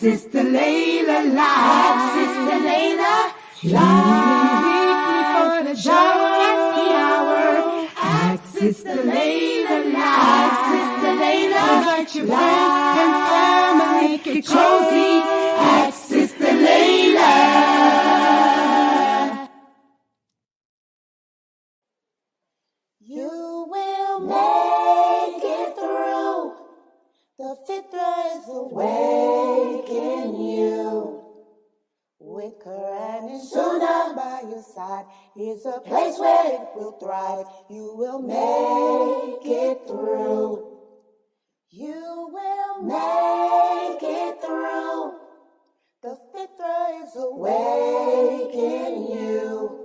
Sister Layla live. Sister Layla live. Weekly for the shower at the hour. At Sister Layla live. Sister Layla invite your friends and family. Make it cozy at Sister Layla. You will make it through. The fitra is awake in you. With Quran and Sunnah by your side, here's a place where it will thrive. You will make it through. You will make it through. The fitra is awake in you.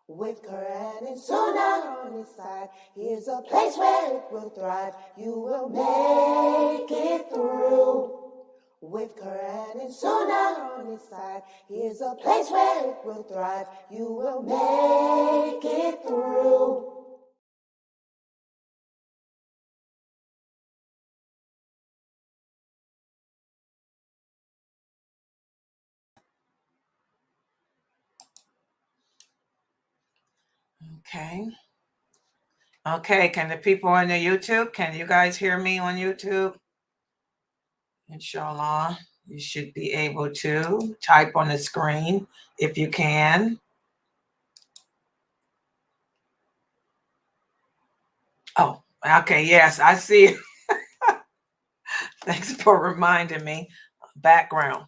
With Quran and Sunnah on his side, here's a place where it will thrive. You will make it through. With Quran and Sunnah on his side, here's a place where it will thrive. You will make it through. Okay, can the people on the YouTube, can you guys hear me on YouTube? Inshallah, you should be able to type on the screen if you can. Oh, okay, yes, I see it. Thanks for reminding me. Background.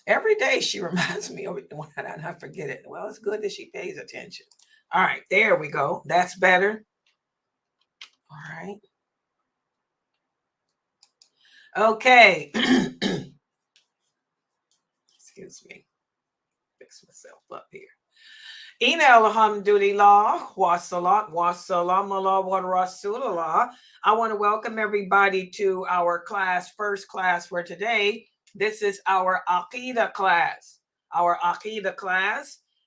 Every day she reminds me of it, and I forget it. Well, it's good that she pays attention. All right, there we go. That's better. All right. Okay. Excuse me. Fix myself up here. Ina alhamdulillah wa salat wa salam ala wa rasulullah. I want to welcome everybody to our first class for today. This is our Aqidah class.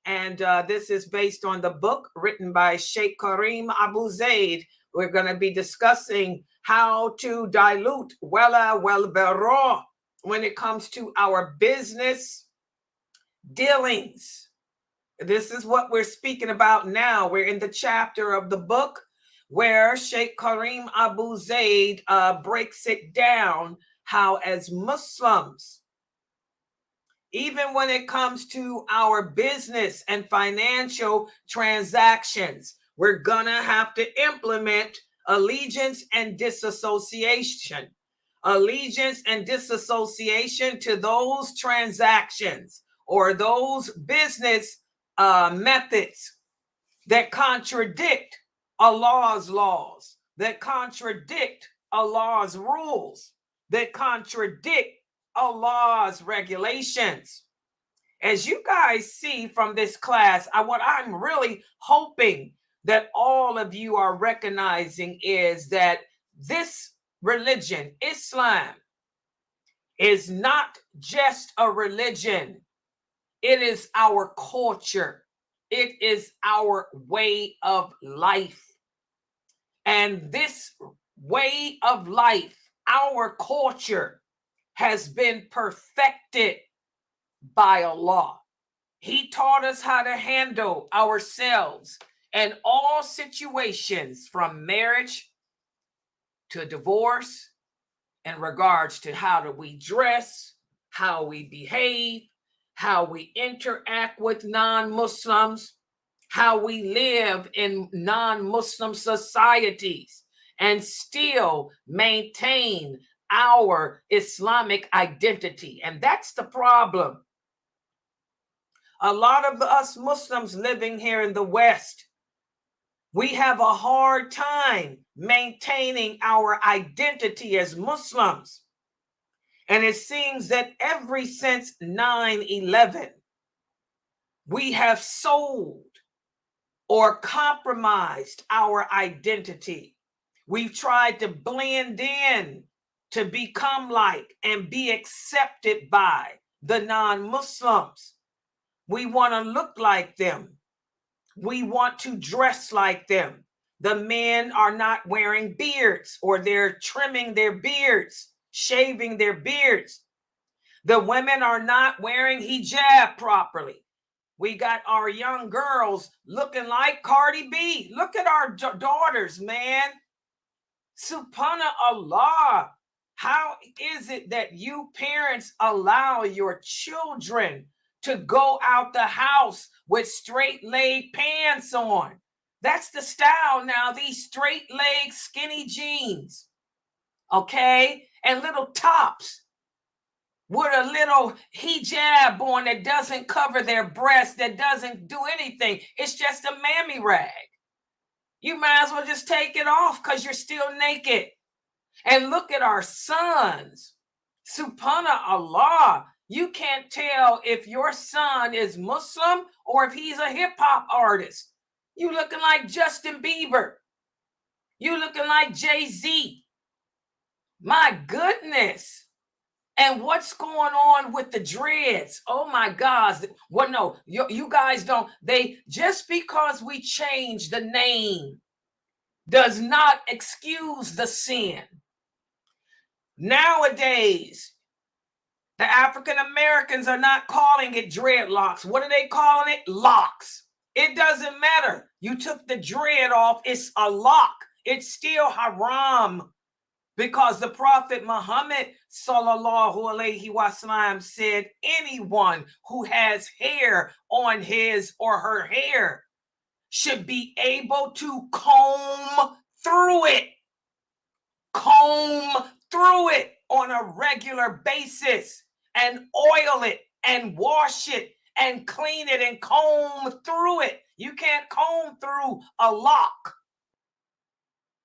And this is based on the book written by Sheikh Karim Abu Zaid. We're going to be discussing how to dilute wala wal bara when it comes to our business dealings. This is what we're speaking about now. We're in the chapter of the book where Sheikh Karim Abu Zaid breaks it down how as Muslims, even when it comes to our business and financial transactions, we're gonna have to implement allegiance and disassociation. Allegiance and disassociation to those transactions or those business methods that contradict Allah's laws, that contradict Allah's rules, that contradict Allah's regulations. As you guys see from this class, what I'm really hoping that all of you are recognizing is that this religion, Islam, is not just a religion. It is our culture. It is our way of life. And this way of life, our culture, has been perfected by Allah. He taught us how to handle ourselves in all situations, from marriage to divorce, in regards to how do we dress, how we behave, how we interact with non-Muslims, how we live in non-Muslim societies and still maintain our Islamic identity. And that's the problem. A lot of us Muslims living here in the West, we have a hard time maintaining our identity as Muslims. And it seems that ever since 9/11, we have sold or compromised our identity. We've tried to blend in to become like and be accepted by the non-Muslims. We want to look like them. We want to dress like them. The men are not wearing beards, or they're trimming their beards, shaving their beards. The women are not wearing hijab properly. We got our young girls looking like Cardi B. Look at our daughters, man. Subhanallah. How is it that you parents allow your children to go out the house with straight leg pants on? That's the style now, these straight leg skinny jeans, okay? And little tops with a little hijab on that doesn't cover their breasts, that doesn't do anything. It's just a mammy rag. You might as well just take it off because you're still naked. And look at our sons. Subhanallah. You can't tell if your son is Muslim or if he's a hip hop artist. You looking like Justin Bieber. You looking like Jay-Z. My goodness. And what's going on with the dreads? Oh my gosh. Well, no, you guys don't. Just because we change the name does not excuse the sin. Nowadays, the African Americans are not calling it dreadlocks. What are they calling it? Locks. It doesn't matter. You took the dread off. It's a lock. It's still haram. Because the Prophet Muhammad sallallahu alaihi wasallam said anyone who has hair on his or her hair should be able to comb through it. Comb through it on a regular basis and oil it and wash it and clean it and comb through it. You can't comb through a lock.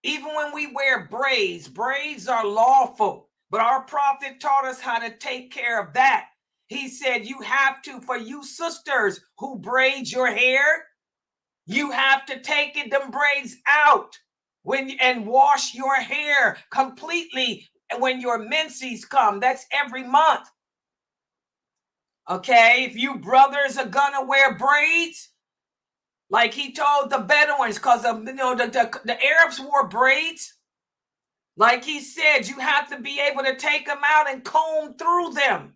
Even when we wear braids, braids are lawful, but our prophet taught us how to take care of that. He said, you have to, for you sisters who braid your hair, you have to take them braids out and wash your hair completely when your menses come. That's every month. Okay, if you brothers are gonna wear braids, like he told the Bedouins, because the Arabs wore braids. Like he said, you have to be able to take them out and comb through them.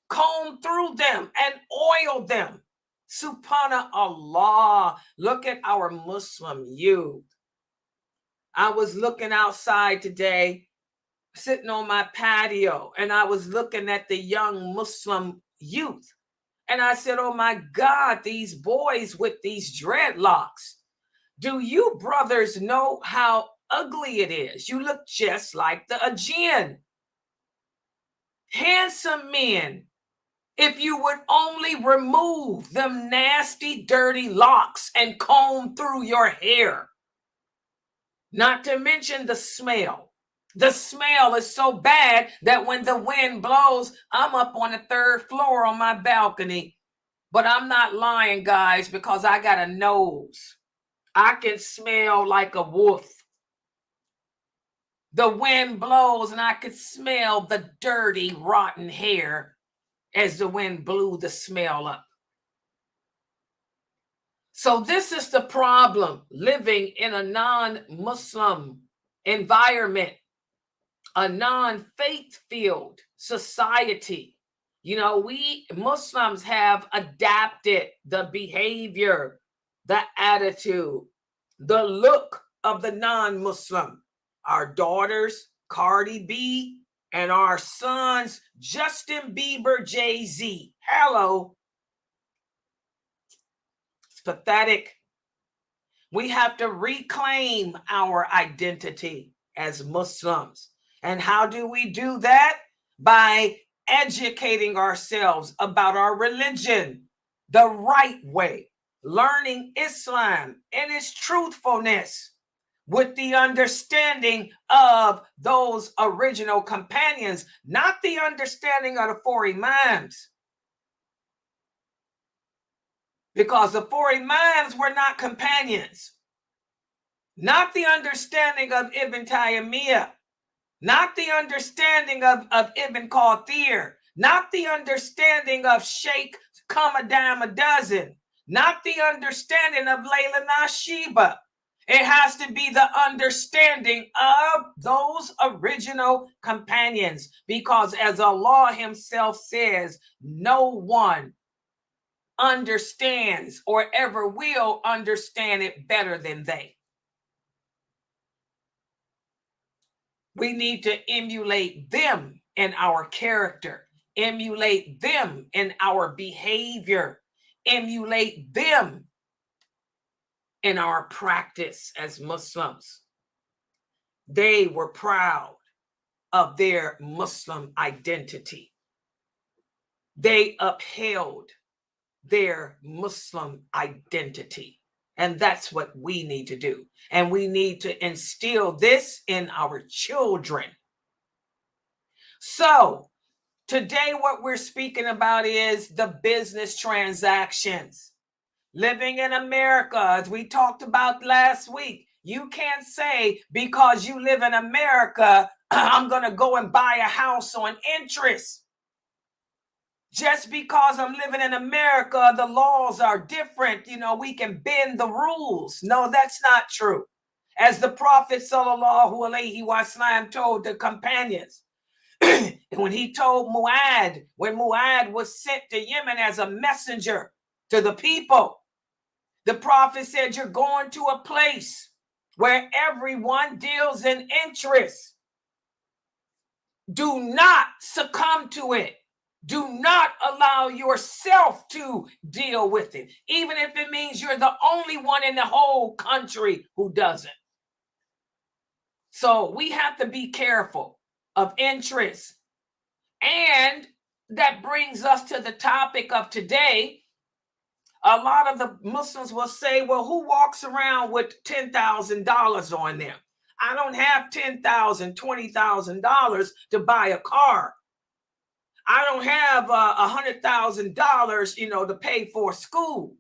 Comb through them and oil them. Subhanallah. Look at our Muslim youth. I was looking outside today, sitting on my patio, and I was looking at the young Muslim youth. And I said, oh my God, these boys with these dreadlocks. Do you brothers know how ugly it is? You look just like the Aegean. Handsome men. If you would only remove them nasty, dirty locks and comb through your hair. Not to mention the smell. The smell is so bad that when the wind blows, I'm up on the 3rd floor on my balcony. But I'm not lying, guys, because I got a nose. I can smell like a wolf. The wind blows and I could smell the dirty, rotten hair as the wind blew the smell up. So this is the problem, living in a non-Muslim environment, a non-faith-filled society. You know, we Muslims have adapted the behavior, the attitude, the look of the non-Muslim. Our daughters, Cardi B, and our sons, Justin Bieber, Jay-Z. Hello. It's pathetic. We have to reclaim our identity as Muslims. And how do we do that? By educating ourselves about our religion the right way, learning Islam and its truthfulness with the understanding of those original companions, not the understanding of the 4 Imams. Because the 4 Imams were not companions. Not the understanding of Ibn Taymiyyah. Not the understanding of Ibn Kathir. Not the understanding of Sheikh Come a Dime a Dozen. Not the understanding of Layla Nashiba. It has to be the understanding of those original companions, because as Allah himself says, no one understands or ever will understand it better than they. We need to emulate them in our character, emulate them in our behavior, emulate them in our practice as Muslims. They were proud of their Muslim identity. They upheld their Muslim identity. And that's what we need to do. And we need to instill this in our children. So today, what we're speaking about is the business transactions. Living in America, as we talked about last week, you can't say because you live in America, I'm going to go and buy a house on interest. Just because I'm living in America, the laws are different. You know, we can bend the rules. No, that's not true. As the Prophet sallallahu alaihi wasallam told the companions, when he told Mu'ad, when Mu'ad was sent to Yemen as a messenger to the people, the Prophet said, you're going to a place where everyone deals in interest. Do not succumb to it. Do not allow yourself to deal with it, even if it means you're the only one in the whole country who doesn't. So we have to be careful of interest. And that brings us to the topic of today. A lot of the Muslims will say, well, who walks around with $10,000 on them? I don't have $10,000, $20,000 to buy a car. I don't have $100,000, to pay for school.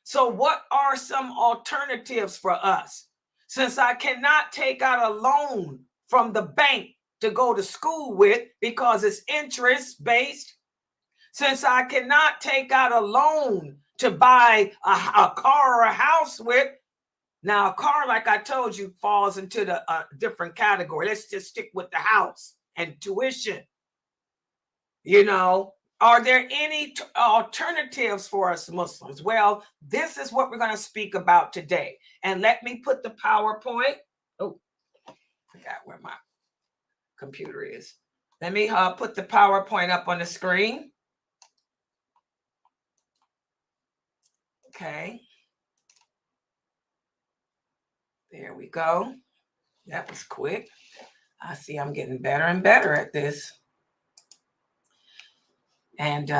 So what are some alternatives for us? Since I cannot take out a loan from the bank to go to school with because it's interest based, since I cannot take out a loan to buy a car or a house with, now a car, like I told you, falls into the different category. Let's just stick with the house and tuition. Are there any alternatives for us Muslims? Well, this is what we're going to speak about today. And let me put the PowerPoint. Oh, I forgot where my computer is. Let me put the PowerPoint up on the screen. Okay. There we go. That was quick. I see I'm getting better and better at this. And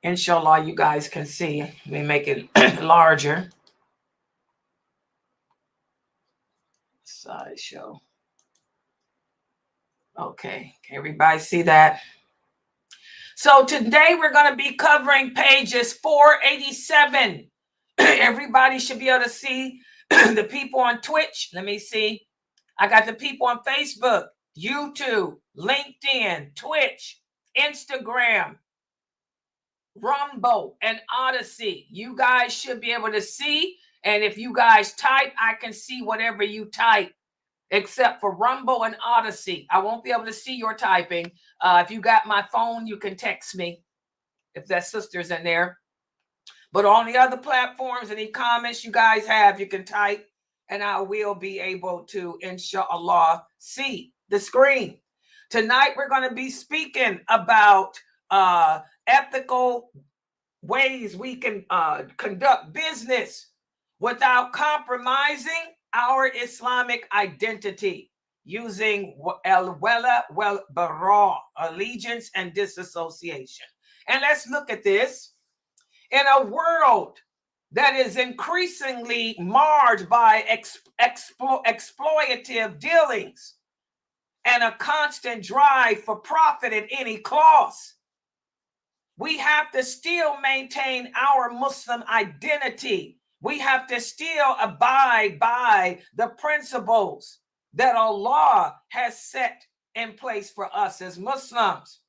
inshallah, you guys can see. Let me make it larger. Slideshow. Okay, can everybody see that? So today we're going to be covering pages 487. Everybody should be able to see the people on Twitch. Let me see. I got the people on Facebook, YouTube, LinkedIn, Twitch, Instagram, Rumble, and Odyssey. You guys should be able to see. And if you guys type, I can see whatever you type, except for Rumble and Odyssey. I won't be able to see your typing. If you got my phone, you can text me if that sister's in there. But on the other platforms, any comments you guys have, you can type, and I will be able to, inshallah, see the screen. Tonight, we're going to be speaking about ethical ways we can conduct business without compromising our Islamic identity, using al-wala wal-bara, allegiance and disassociation. And let's look at this. In a world that is increasingly marred by exploitative dealings and a constant drive for profit at any cost, we have to still maintain our Muslim identity. We have to still abide by the principles that Allah has set in place for us as Muslims.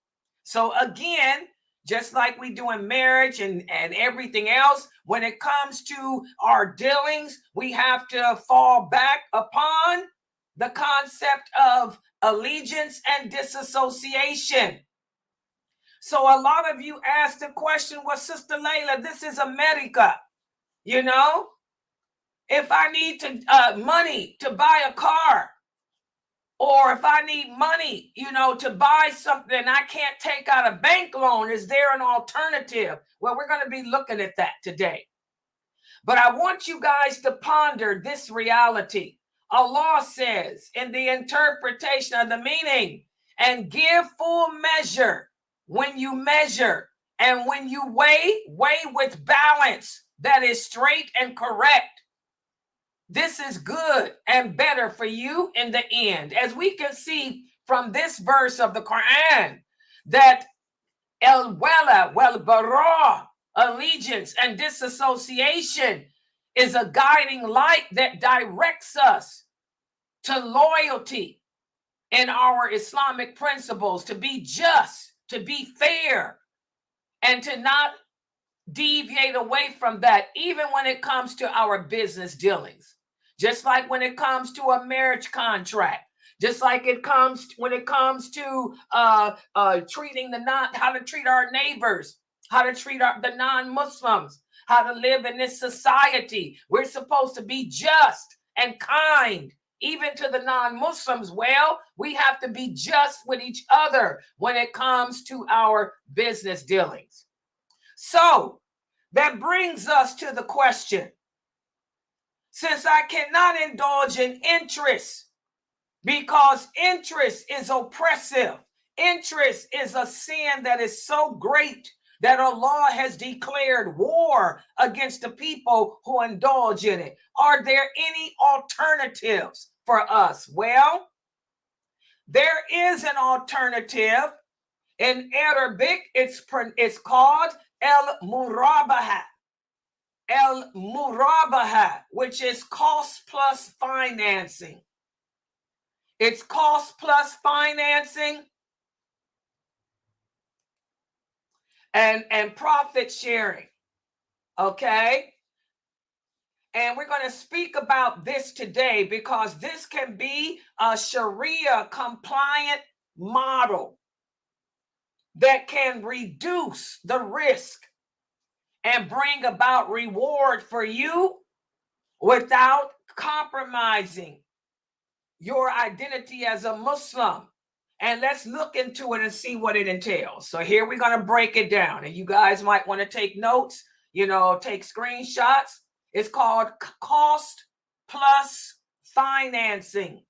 So again, just like we do in marriage and everything else. When it comes to our dealings, we have to fall back upon the concept of allegiance and disassociation. So a lot of you asked the question, well, Sister Layla, this is America. You know, if I need money to buy a car, or if I need money, to buy something, I can't take out a bank loan. Is there an alternative? Well, we're going to be looking at that today. But I want you guys to ponder this reality. Allah says in the interpretation of the meaning, and give full measure when you measure, and when you weigh with balance that is straight and correct. This is good and better for you in the end. As we can see from this verse of the Quran, that wala wal bara, allegiance and disassociation, is a guiding light that directs us to loyalty in our Islamic principles, to be just, to be fair, and to not deviate away from that, even when it comes to our business dealings. Just like when it comes to a marriage contract, just like when it comes to treating how to treat our neighbors, how to treat the non-Muslims, how to live in this society. We're supposed to be just and kind, even to the non-Muslims. Well, we have to be just with each other when it comes to our business dealings. So that brings us to the question, since I cannot indulge in interest, because interest is oppressive, interest is a sin that is so great that Allah has declared war against the people who indulge in it. Are there any alternatives for us? Well, there is an alternative. In Arabic, it's called el-murabaha. El-murabaha, which is cost plus financing. It's cost plus financing and profit sharing. Okay? And we're going to speak about this today because this can be a Sharia compliant model that can reduce the risk and bring about reward for you without compromising your identity as a Muslim. And let's look into it and see what it entails. So here we're going to break it down. And you guys might want to take notes, take screenshots. It's called cost plus financing.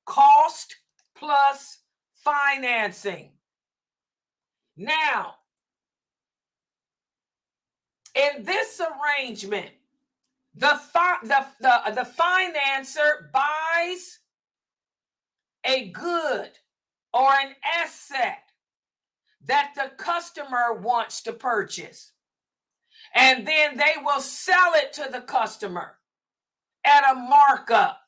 Cost plus financing. Now, in this arrangement, the financer buys a good or an asset that the customer wants to purchase. And then they will sell it to the customer at a markup.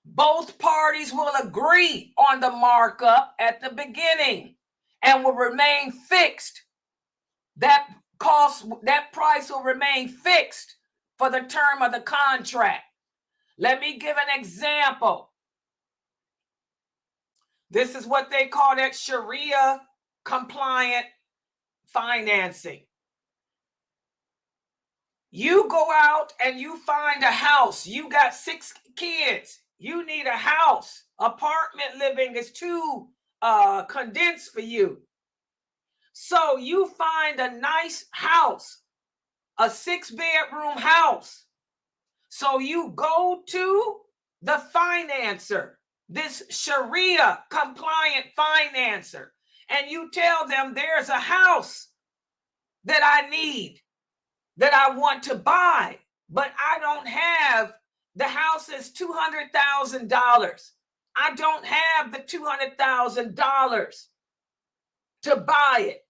Both parties will agree on the markup at the beginning and will remain fixed. That price will remain fixed for the term of the contract. Let me give an example. This is what they call that Sharia compliant financing. You go out and you find a house. You got 6 kids. You need a house. Apartment living is too condensed for you. So you find a nice house, a 6-bedroom house. So you go to the financer, this Sharia compliant financer, and you tell them there's a house that I need, that I want to buy, but I don't have, the house is $200,000. I don't have the $200,000 to buy it.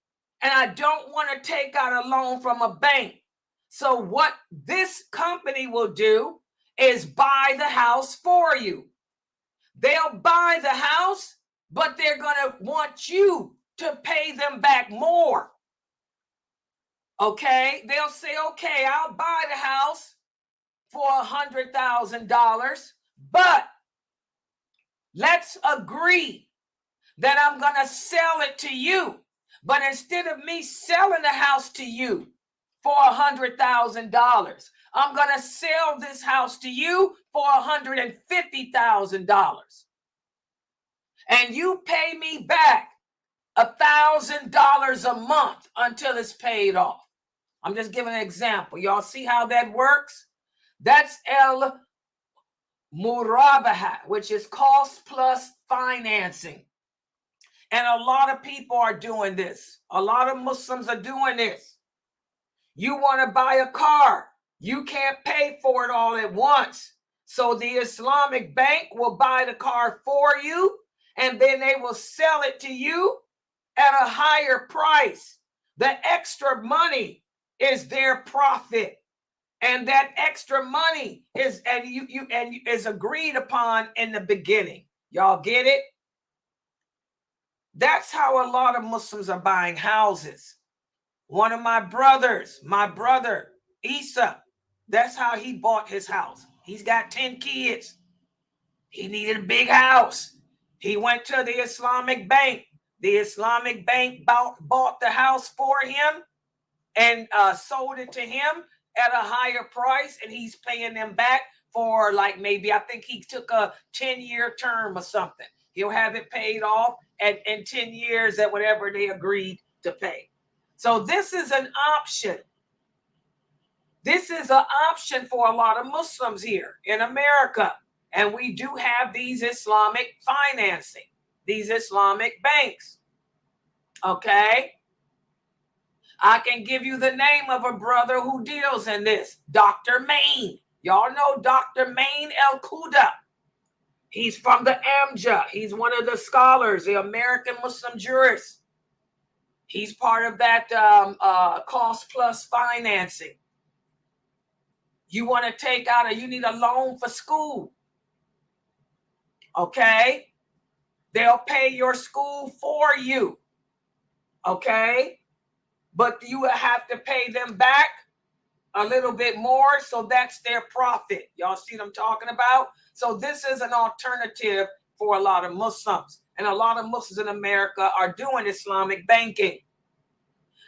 And I don't want to take out a loan from a bank. So what this company will do is buy the house for you. They'll buy the house, but they're going to want you to pay them back more. Okay, they'll say, okay, I'll buy the house for $100,000, but let's agree that I'm going to sell it to you. But instead of me selling the house to you for $100,000, I'm going to sell this house to you for $150,000. And you pay me back $1,000 a month until it's paid off. I'm just giving an example. Y'all see how that works? That's El Murabaha, which is cost plus financing. And a lot of people are doing this. A lot of Muslims are doing this. You want to buy a car. You can't pay for it all at once. So the Islamic bank will buy the car for you, and then they will sell it to you at a higher price. The extra money is their profit. And that extra money is is agreed upon in the beginning. Y'all get it? That's how a lot of Muslims are buying houses. One of my brother, Isa, that's how he bought his house. He's got 10 kids. He needed a big house. He went to the Islamic bank. The Islamic bank bought the house for him and sold it to him at a higher price, and he's paying them back for, like, maybe, I think he took a 10-year term or something. He'll have it paid off in 10 years at whatever they agreed to pay. So this is an option. This is an option for a lot of Muslims here in America. And we do have these Islamic financing, these Islamic banks. Okay? I can give you the name of a brother who deals in this, Dr. Main. Y'all know Dr. Main El-Kuda. He's from the AMJA. He's one of the scholars, the American Muslim jurist. He's part of that cost plus financing. You want to take out you need a loan for school. Okay? They'll pay your school for you. Okay? But you will have to pay them back a little bit more, so that's their profit. Y'all see what I'm talking about? So this is an alternative for a lot of Muslims. And a lot of Muslims in America are doing Islamic banking.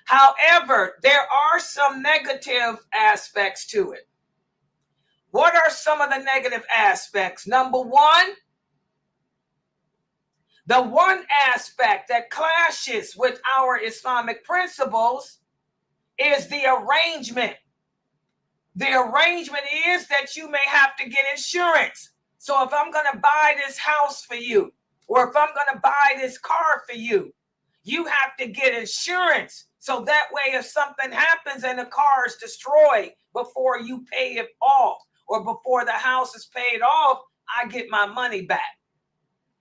However, there are some negative aspects to it. What are some of the negative aspects? Number one, the one aspect that clashes with our Islamic principles is the arrangement. The arrangement is that you may have to get insurance. So if I'm going to buy this house for you, or if I'm going to buy this car for you, you have to get insurance. So that way, if something happens and the car is destroyed before you pay it off, or before the house is paid off, I get my money back.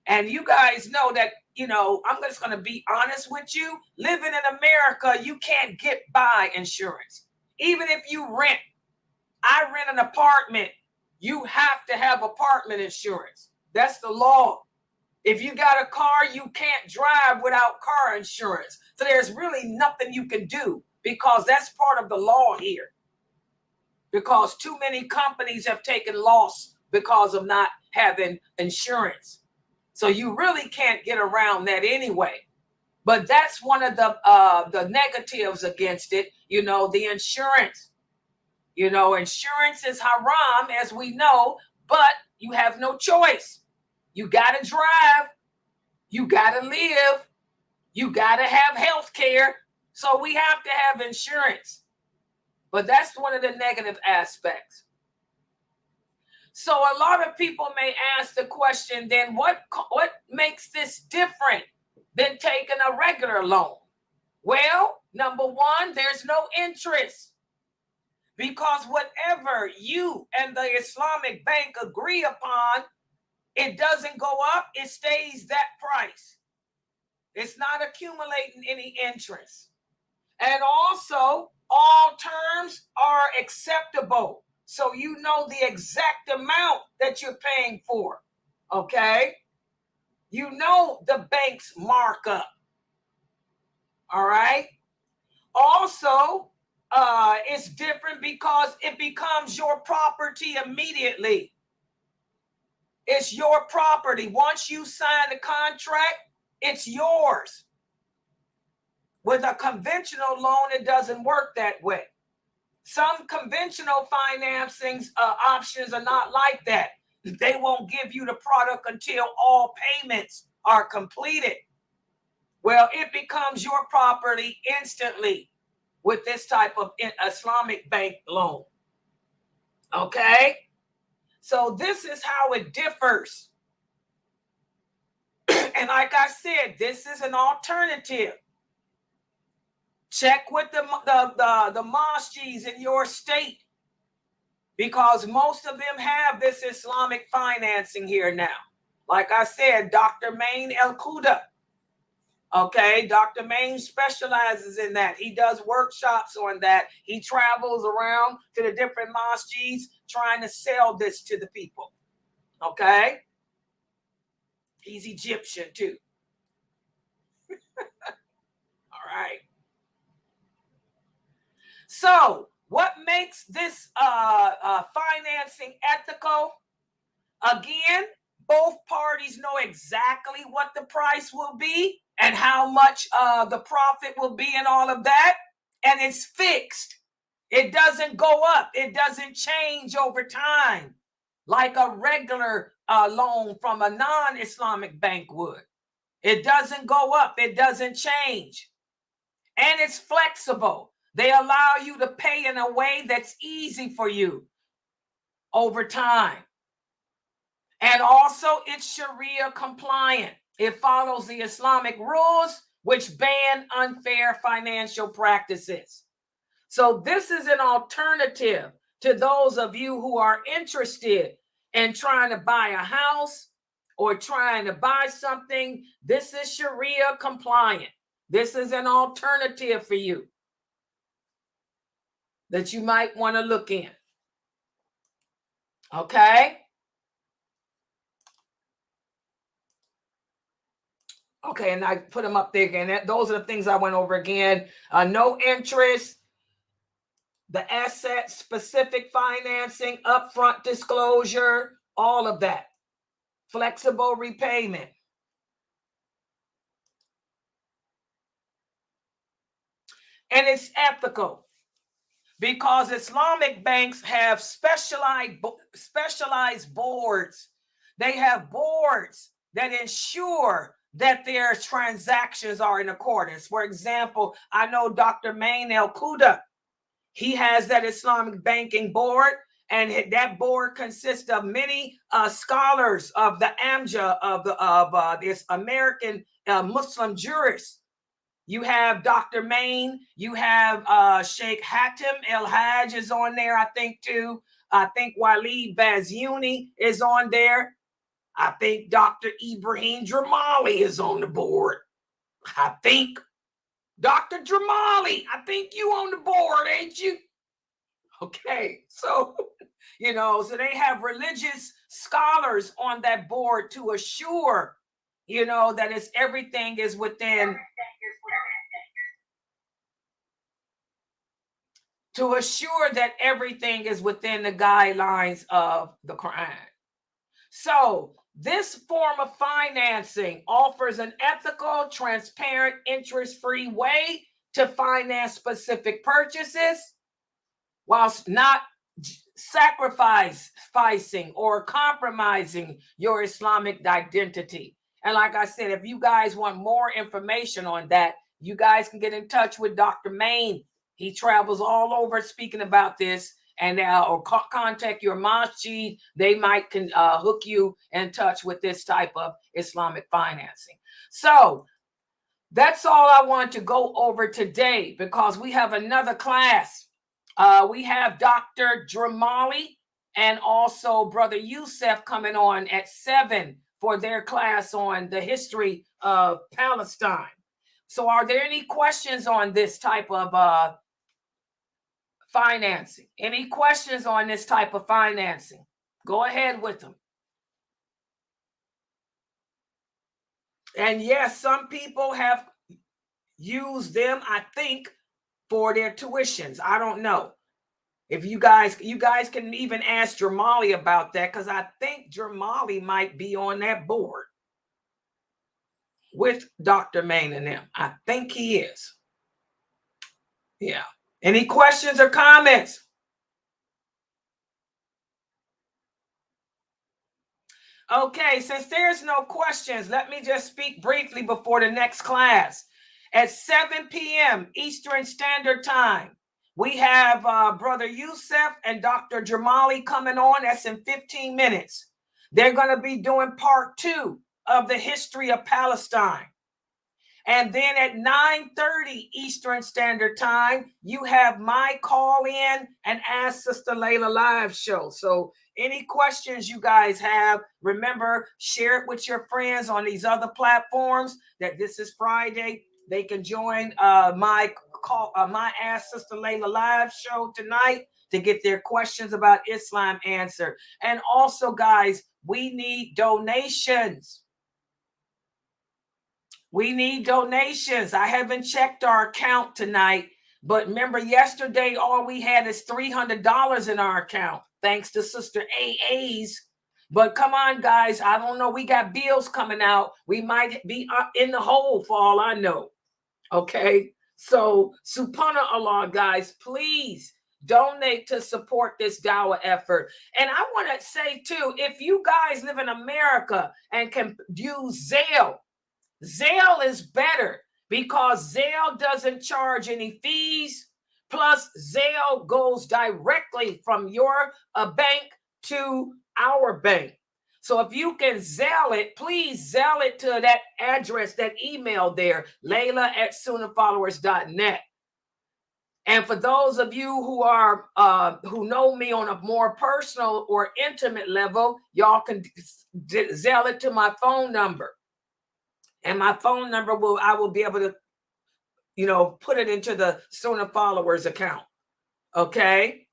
And you guys know that, I'm just going to be honest with you. Living in America, you can't get by insurance. Even if you rent. I rent an apartment. You have to have apartment insurance. That's the law. If you got a car, you can't drive without car insurance. So there's really nothing you can do because that's part of the law here. Because too many companies have taken loss because of not having insurance. So you really can't get around that anyway. But that's one of the negatives against it, the insurance. Insurance is haram, as we know, but you have no choice. You got to drive. You got to live. You got to have health care. So we have to have insurance. But that's one of the negative aspects. So a lot of people may ask the question, then what makes this different than taking a regular loan? Well, number one, there's no interest. Because whatever you and the Islamic bank agree upon, it doesn't go up, it stays that price. It's not accumulating any interest. And also, all terms are acceptable. So you know the exact amount that you're paying for. Okay? You know the bank's markup. All right? Also, it's different because it becomes your property immediately. It's your property. Once you sign the contract, it's yours. With a conventional loan, it doesn't work that way. Some conventional financing options are not like that. They won't give you the product until all payments are completed. Well, it becomes your property instantly with this type of Islamic bank loan. Okay? So this is how it differs. And like I said, this is an alternative. Check with the mosques in your state, because most of them have this Islamic financing here now. Like I said, Dr. Main El-Kuda. Okay, Dr. Main specializes in that. He does workshops on that. He travels around to the different mosques trying to sell this to the people. Okay? He's Egyptian too. All right. So, what makes this financing ethical? Again, both parties know exactly what the price will be and how much the profit will be and all of that. And it's fixed. It doesn't go up. It doesn't change over time like a regular loan from a non-Islamic bank would. It doesn't go up. It doesn't change. And it's flexible. They allow you to pay in a way that's easy for you over time. And also, it's Sharia compliant. It follows the Islamic rules, which ban unfair financial practices. So this is an alternative to those of you who are interested in trying to buy a house or trying to buy something. This is Sharia compliant. This is an alternative for you that you might want to look in. Okay? Okay, and I put them up there again. Those are the things I went over again. No interest, the asset-specific financing, upfront disclosure, all of that. Flexible repayment. And it's ethical because Islamic banks have specialized boards. They have boards that ensure that their transactions are in accordance. For example, I know Dr. Main El-Kuda. He has that Islamic banking board, and that board consists of many scholars of the AMJA, of this American Muslim jurists. You have Dr. Main, you have Sheikh Hatem El-Hajj is on there, I think, too. I think Waleed Bazyouni is on there. I think Dr. Ibrahim Dramali is on the board. I think Dr. Dramali, I think you on the board, ain't you? Okay, so, so they have religious scholars on that board to assure, that everything is within, to assure that everything is within the guidelines of the Quran. So this form of financing offers an ethical, transparent, interest-free way to finance specific purchases whilst not sacrificing or compromising your Islamic identity. And like I said, if you guys want more information on that, you guys can get in touch with Dr. Main. He travels all over speaking about this, and or contact your masjid. They might can hook you in touch with this type of Islamic financing. So that's all I want to go over today, because we have another class. We have Dr. Dramali and also Brother Youssef coming on at 7 for their class on the history of Palestine. So are there any questions on this type of financing? Any questions on this type of financing? Go ahead with them. And yes, some people have used them, I think, for their tuitions. I don't know. If you guys can even ask Jamali about that, because I think Jamali might be on that board with Dr. Main and them. I think he is. Yeah. Any questions or comments? Okay, since there's no questions, let me just speak briefly before the next class. At 7 p.m. Eastern Standard Time, we have Brother Yusef and Dr. Jamali coming on. That's in 15 minutes. They're going to be doing part 2 of the history of Palestine. And then at 9:30 Eastern Standard Time, you have my call in and Ask Sister Layla live show. So any questions you guys have, remember, share it with your friends on these other platforms that this is Friday. They can join my Ask Sister Layla live show tonight to get their questions about Islam answered. And also, guys, we need donations. We need donations. I haven't checked our account tonight, but remember yesterday, all we had is $300 in our account, thanks to Sister AA's. But come on, guys. I don't know. We got bills coming out. We might be in the hole for all I know. Okay. So, subhanallah, guys, please donate to support this dawah effort. And I want to say, too, if you guys live in America and can use Zelle, Zelle is better because Zelle doesn't charge any fees. Plus, Zelle goes directly from your bank to our bank. So if you can Zelle it, please Zelle it to that address, that email there, Layla@Sunnahfollowers.net. And for those of you who are who know me on a more personal or intimate level, y'all can Zelle it to my phone number. And my phone number I will be able to, put it into the Sunnahfollowers account. Okay.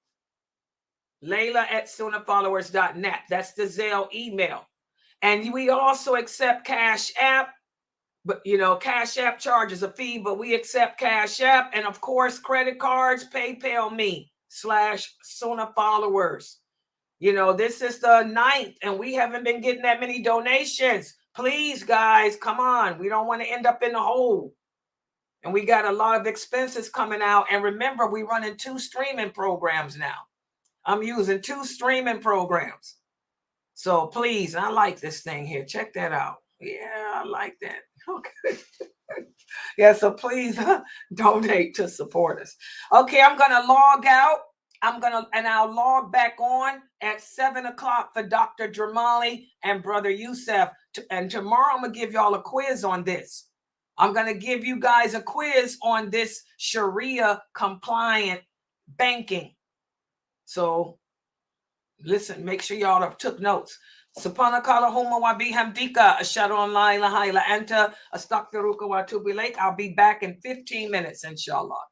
Layla@Sunnahfollowers.net. That's the Zelle email. And we also accept Cash App. But, Cash App charges a fee, but we accept Cash App. And of course, credit cards, PayPal me /Sunnahfollowers. This is the 9th and we haven't been getting that many donations. Please, guys, come on. We don't want to end up in the hole. And we got a lot of expenses coming out. And remember, we're running 2 streaming programs now. I'm using 2 streaming programs. So please, I like this thing here. Check that out. Yeah, I like that. Okay. Yeah, so please donate to support us. Okay, I'm going to log out. I'll log back on at 7 o'clock for Dr. Jamali and Brother Yusef. And tomorrow I'm going to give y'all a quiz on this. I'm going to give you guys a quiz on this Sharia compliant banking. So listen, make sure y'all have took notes. Subhanakallahumma wa bihamdika ashhadu an la ilaha illa anta astaghfiruka wa atubu ilaik. I'll be back in 15 minutes, inshallah.